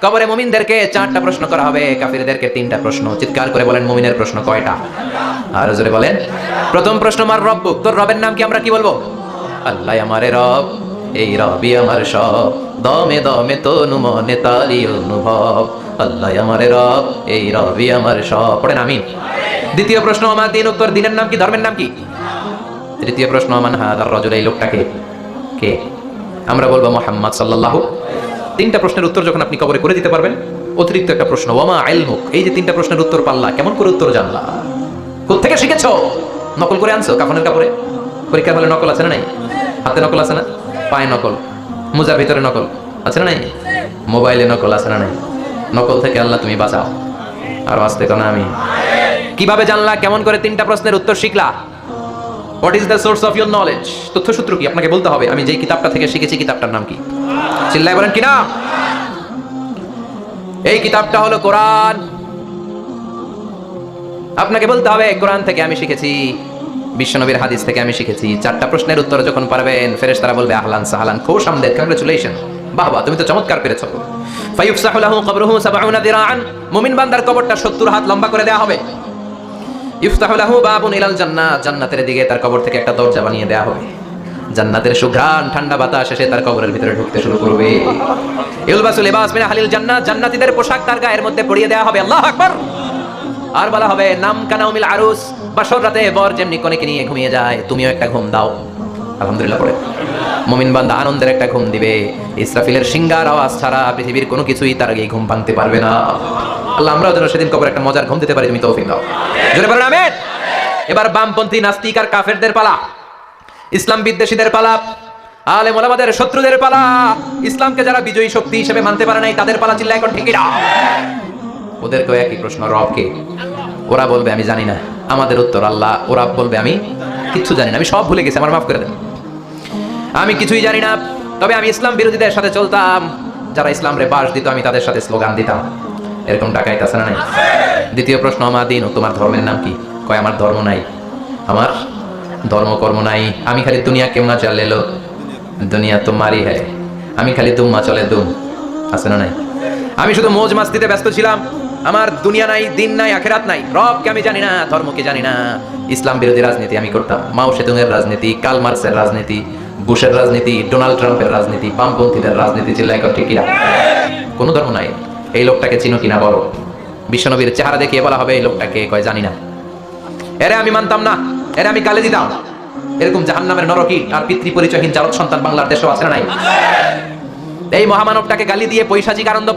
কবরে মুমিনদেরকে 4টা প্রশ্ন করা হবে, কাফিরদেরকে 3টা প্রশ্ন। চিৎকার করে বলেন মুমিনের প্রশ্ন কয়টা? আর জোরে বলেন। প্রথম প্রশ্ন, মার রব্বুক, তোর রবের নাম কি? আমরা কি বলবো? আল্লাহ আমারে রব, এই রবি আমার সব, দমে দমে তনু মনে তারি অনুভব। আল্লাহ আমারে রব, এই রবি আমার সব। পড়েন আমিন। দ্বিতীয় প্রশ্ন, আমার দিন, উত্তর দিনের নাম কি, ধর্মের নাম কি? তৃতীয় প্রশ্ন, আমান হাদার রাজুল, এই লোকটাকে কে? আমরা বলবো মুহাম্মদ সাল্লাল্লাহু। 3টা প্রশ্নের উত্তর যখন আপনি কবরে করে দিতে পারবেন, অতিরিক্ত একটা প্রশ্ন, ওয়ামা ইলমুক, এই যে 3টা প্রশ্নের উত্তর পাল্লা, কেমন করে উত্তর জানলা? কোত্থেকে শিখেছো? নকল করে আনছো কাফনের কাপড়ে? পরীক্ষার হলে নকল আছে না নাই? হাতে নকল আছে না? পায়ে নকল, মোজার ভিতরে নকল আছে না নাই? মোবাইলে নকল আছে না নাই? নকল থেকে আল্লাহ তুমি বাঁচাও। আর আসতে কেন আমি? কিভাবে জানলা? কেমন করে 3টা প্রশ্নের উত্তর শিখলা? What is the source of your knowledge? তথ্যসূত্র কি? আপনাকে বলতে হবে আমি যেই কিতাবটা থেকে শিখেছি কিতাবটার নাম কি? চিল্লায় বলেন কিনা? এই কিতাবটা হলো কোরআন। আপনাকে বলতে হবে কোরআন থেকে আমি শিখেছি, বিশ্বনবীর হাদিস থেকে আমি শিখেছি। 4টা প্রশ্নের উত্তর যখন পারবেন, ফেরেশতারা বলবে আহলান সাহলান, খুশ আমদেদ, কংগ্রাচুলেশন, বাহ বাহ, তুমি তো চমৎকার পেরেছো। ফায়ুফসাহু লাহু কবরুহু 70 দিরাআন, মুমিন বান্দার কবরটা 70 হাত লম্বা করে দেয়া হবে। ইফতাহু লাহু বাবুন ইলাল জান্নাহ, জান্নাতের দিকে তার কবর থেকে একটা দরজা বানিয়ে দেয়া হবে। জান্নাতের সুঘ্রাণ ঠান্ডা বাতাস এসে তার কবরের ভিতরে ঢুকতে শুরু করবে। ইলবাসু লিবাস মিন আহলিল জান্নাহ, জান্নাতীদের পোশাক তার গায়ের মধ্যে পরিয়ে দেয়া হবে। আল্লাহু আকবার। আর বলা হবে নাম কানাউমিল আরুস, বাসর রাতে বর যেমনি কনেকে নিয়ে ঘুমিয়ে যায়, তুমিও একটা ঘুম দাও। আলহামদুলিল্লাহ পড়ে মুমিন বান্দা আনন্দের একটা ঘুম দিবে। ইসরাফিলের সিঙ্গার আওয়াজ ছাড়া পৃথিবীর কোনো কিছুই তার আগে ঘুম ভাঙতে পারবে না। আল্লাহ আমরাও যেন সেদিন কবরে একটা মজার ঘুম দিতে পারি, তুমি তৌফিক দাও। জোরে বলেন আমিন। এবার বামপন্থী নাস্তিক আর কাফেরদের পালা, ইসলাম বিদ্বেষীদের পালা, আলেম ওলামাদের শত্রুদের পালা, ইসলামকে যারা বিজয়ী শক্তি হিসেবে মানতে পারে নাই তাদের পালা। চিল্লা এখন ঠিক না? ওদেরকেও একই প্রশ্ন, রব কে? ওরা বলবে আমি জানি না। আমাদের উত্তর আল্লাহ। ওরা বলবে আমি কিচ্ছু জানি না, আমি সব ভুলে গেছি, আমার মাফ করে দেন, আমি কিছুই জানি না। তবে আমি ইসলাম বিরোধীদের সাথে চলতাম, যারা ইসলাম রে বাস দিত আমি তাদের সাথে স্লোগান দিতাম। এরকম টাকাই আছে না নাই? দ্বিতীয় প্রশ্ন, আমার দিন, তোমার ধর্মের নাম কি? কয় আমার ধর্ম নাই, আমার ধর্ম কর্ম নাই। আমি খালি দুনিয়া কেমনা চলে লো, দুনিয়া তোমারই হ্যায়। আমি খালি দুম্মা চলে দুম, আছে না নাই? আমি শুধু মৌজ মাস্তিতে ব্যস্ত ছিলাম, আমার দুনিয়া নাই, দিন নাই, আখেরাত নাই। রবকে আমি জানি না, ধর্মকে জানি না। ইসলাম বিরোধী রাজনীতি আমি করতাম, মাও সেতুংয়ের রাজনীতি, কার্ল মার্কসের রাজনীতি, বুশের রাজনীতি, ডোনাল্ড ট্রাম্পের রাজনীতি, বামপন্থীদের রাজনীতি। চিল্লাই কর ঠিক কিনা? কোনো ধর্ম নাই। এই লোকটাকে চিনো কিনা বলো? বিশ্বনবীর চেহারা দেখিয়ে বলা হবে এই লোকটাকে, কয় জানি না। এরে আমি মানতাম না, এরে আমি গালি দিতাম। এরকম জাহান্নামের নরকী আর পিতৃ পরিচয়হীন জারদ সন্তান বাংলার দেশেও আছে না নাই? এই মহামানবটাকে গালি দিয়ে পৈশাচিক আনন্দ পায়।